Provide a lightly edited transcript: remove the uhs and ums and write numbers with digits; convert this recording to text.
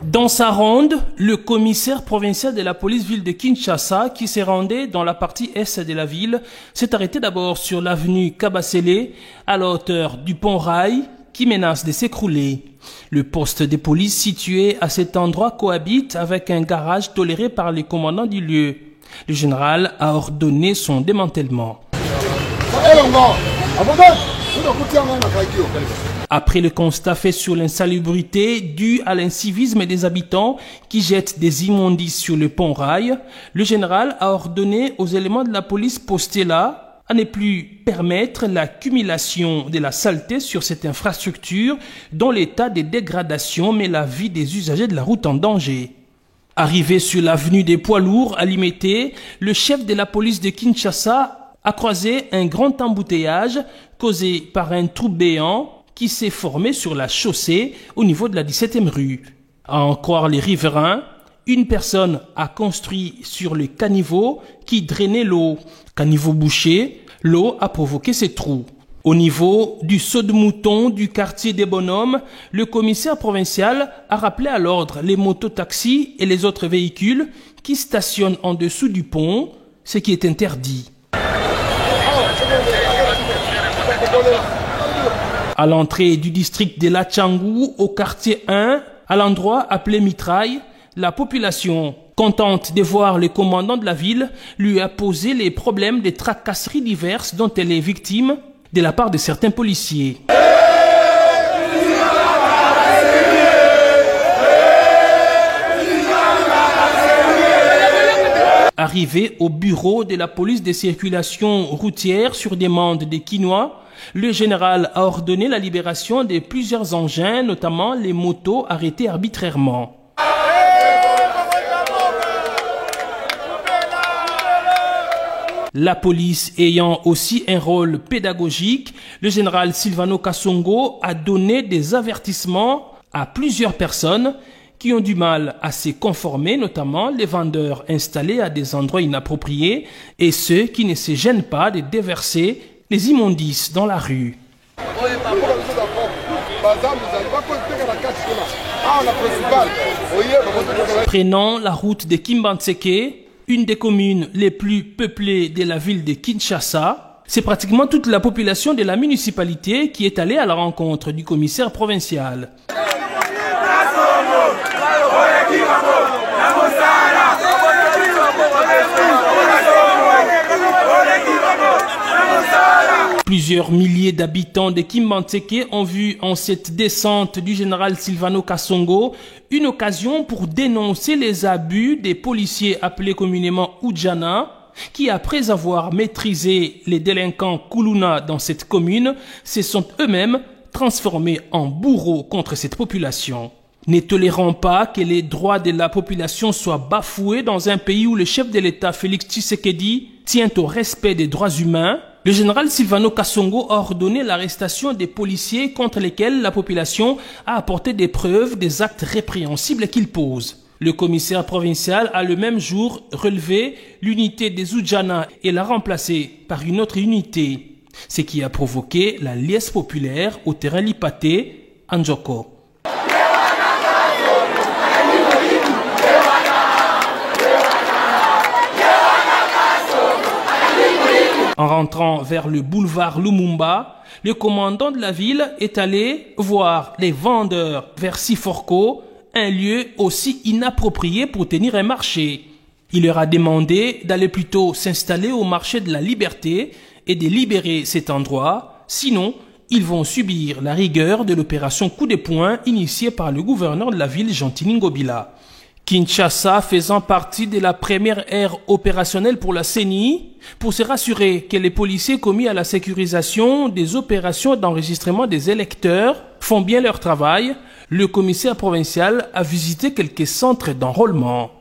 Dans sa ronde, le commissaire provincial de la police-ville de Kinshasa, qui s'est rendu dans la partie est de la ville, s'est arrêté d'abord sur l'avenue Kabasele, à la hauteur du pont Rail, qui menace de s'écrouler. Le poste de police situé à cet endroit cohabite avec un garage toléré par les commandants du lieu. Le général a ordonné son démantèlement. Après le constat fait sur l'insalubrité due à l'incivisme des habitants qui jettent des immondices sur le pont Rail, le général a ordonné aux éléments de la police postés là à ne plus permettre l'accumulation de la saleté sur cette infrastructure dont l'état de dégradation met la vie des usagers de la route en danger. Arrivé sur l'avenue des poids lourds à Limete, le chef de la police de Kinshasa a croisé un grand embouteillage causé par un trou béant qui s'est formé sur la chaussée au niveau de la 17e rue. À en croire les riverains, une personne a construit sur le caniveau qui drainait l'eau. Caniveau bouché, l'eau a provoqué ces trous. Au niveau du saut de mouton du quartier des Bonhommes, le commissaire provincial a rappelé à l'ordre les mototaxis et les autres véhicules qui stationnent en dessous du pont, ce qui est interdit. À l'entrée du district de Lachangou, au quartier 1, à l'endroit appelé Mitraille, la population, contente de voir le commandant de la ville, lui a posé les problèmes des tracasseries diverses dont elle est victime de la part de certains policiers. Arrivé au bureau de la police de circulation routière sur demande des Kinois, le général a ordonné la libération de plusieurs engins, notamment les motos arrêtées arbitrairement. La police ayant aussi un rôle pédagogique, le général Silvano Kasongo a donné des avertissements à plusieurs personnes qui ont du mal à se conformer, notamment les vendeurs installés à des endroits inappropriés et ceux qui ne se gênent pas de déverser les immondices dans la rue. Prenant la route de Kimbantseke, une des communes les plus peuplées de la ville de Kinshasa, c'est pratiquement toute la population de la municipalité qui est allée à la rencontre du commissaire provincial. Plusieurs milliers d'habitants de Kimbantseke ont vu en cette descente du général Silvano Kasongo une occasion pour dénoncer les abus des policiers appelés communément Oudjana, qui après avoir maîtrisé les délinquants Kuluna dans cette commune, se sont eux-mêmes transformés en bourreaux contre cette population. Ne tolérons pas que les droits de la population soient bafoués dans un pays où le chef de l'État, Félix Tshisekedi, tient au respect des droits humains. Le général Silvano Kasongo a ordonné l'arrestation des policiers contre lesquels la population a apporté des preuves des actes répréhensibles qu'ils posent. Le commissaire provincial a le même jour relevé l'unité des Oudjana et l'a remplacée par une autre unité, ce qui a provoqué la liesse populaire au terrain Lipaté, à Njoko. En rentrant vers le boulevard Lumumba, le commandant de la ville est allé voir les vendeurs vers Siforko, un lieu aussi inapproprié pour tenir un marché. Il leur a demandé d'aller plutôt s'installer au marché de la Liberté et de libérer cet endroit, sinon ils vont subir la rigueur de l'opération coup de poing initiée par le gouverneur de la ville, Gentini Ngobila. Kinshasa faisant partie de la première ère opérationnelle pour la CENI, pour se rassurer que les policiers commis à la sécurisation des opérations d'enregistrement des électeurs font bien leur travail, le commissaire provincial a visité quelques centres d'enrôlement.